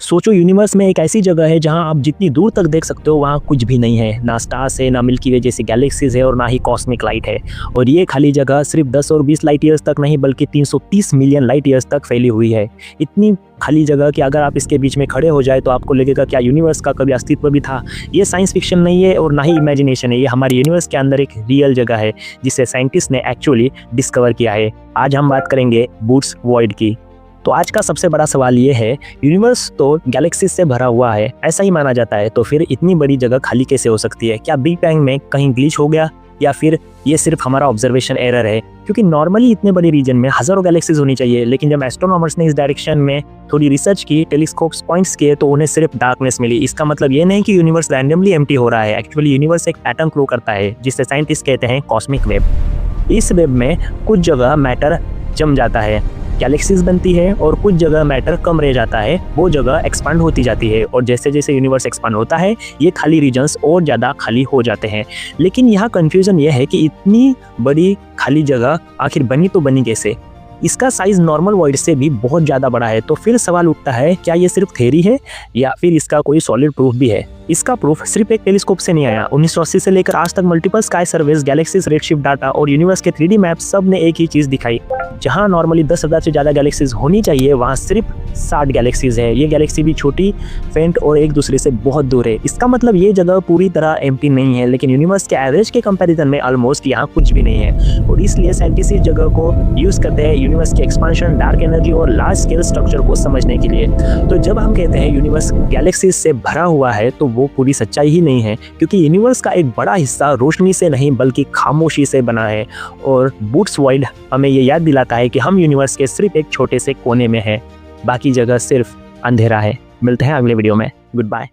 सोचो यूनिवर्स में एक ऐसी जगह है जहां आप जितनी दूर तक देख सकते हो वहां कुछ भी नहीं है, ना स्टार्स है, ना मिल्की वे जैसी गैलेक्सीज है और ना ही कॉस्मिक लाइट है। और ये खाली जगह सिर्फ 10 और 20 लाइट ईयर्स तक नहीं बल्कि 330 मिलियन लाइट ईयर्स तक फैली हुई है। इतनी खाली जगह कि अगर आप इसके बीच में खड़े हो जाए तो आपको लगेगा क्या यूनिवर्स का कभी अस्तित्व भी था। ये साइंस फिक्शन नहीं है और ना ही इमेजिनेशन है, ये हमारे यूनिवर्स के अंदर एक रियल जगह है जिसे साइंटिस्ट ने एक्चुअली डिस्कवर किया है। आज हम बात करेंगे बूट्स वॉइड की। तो आज का सबसे बड़ा सवाल ये है, यूनिवर्स तो गैलेक्सीज से भरा हुआ है, ऐसा ही माना जाता है, तो फिर इतनी बड़ी जगह खाली कैसे हो सकती है? क्या बिग बैंग में कहीं ग्लिच हो गया या फिर ये सिर्फ हमारा ऑब्जर्वेशन एरर है? क्योंकि नॉर्मली इतने बड़े रीजन में हजारों गैलेक्सीज होनी चाहिए, लेकिन जब एस्ट्रोनॉमर्स ने इस डायरेक्शन में थोड़ी रिसर्च की, टेलीस्कोप्स पॉइंट्स किए, तो उन्हें सिर्फ डार्कनेस मिली। इसका मतलब ये नहीं कि यूनिवर्स रैंडमली एम्प्टी हो रहा है, एक्चुअली यूनिवर्स एक पैटर्न फ्लो करता है जिसे साइंटिस्ट कहते हैं कॉस्मिक वेब। इस वेब में कुछ जगह मैटर जम जाता है, गैलेक्सीज बनती है, और कुछ जगह मैटर कम रह जाता है, वो जगह एक्सपांड होती जाती है। और जैसे जैसे यूनिवर्स एक्सपांड होता है ये खाली रीजन्स और ज़्यादा खाली हो जाते हैं। लेकिन यहाँ कन्फ्यूजन ये है कि इतनी बड़ी खाली जगह आखिर बनी तो बनी कैसे? इसका साइज नॉर्मल वॉइड से भी बहुत ज़्यादा बड़ा है। तो फिर सवाल उठता है, क्या ये सिर्फ थ्योरी है या फिर इसका कोई सॉलिड प्रूफ भी है? इसका प्रूफ सिर्फ एक टेलीस्कोप से नहीं आया। 1980 से लेकर आज तक multiple sky surveys, galaxies, redshift data और यूनिवर्स के 3D मैप सब ने एक ही चीज़ दिखाई, जहां नॉर्मली 10,000 से ज़्यादा गैलेक्सीज होनी चाहिए वहां सिर्फ 60 गैलेक्सीज है। ये गैलेक्सी भी छोटी, फेंट और एक दूसरे से बहुत दूर है। इसका मतलब ये जगह पूरी तरह एम्प्टी नहीं है, लेकिन यूनिवर्स के एवरेज के कंपैरिजन में ऑलमोस्ट यहाँ कुछ भी नहीं है। और इसलिए साइंटिस्ट इस जगह को यूज़ करते हैं यूनिवर्स की एक्सपांशन, डार्क एनर्जी और लार्ज स्केल स्ट्रक्चर को समझने के लिए। तो जब हम कहते हैं यूनिवर्स गैलेक्सीज से भरा हुआ है तो वो पूरी सच्चाई ही नहीं है, क्योंकि यूनिवर्स का एक बड़ा हिस्सा रोशनी से नहीं बल्कि खामोशी से बना है। और बूट्स वॉइड हमें ये याद दिलाता है कि हम यूनिवर्स के सिर्फ एक छोटे से कोने में हैं, बाकी जगह सिर्फ अंधेरा है। मिलते हैं अगले वीडियो में। Good bye.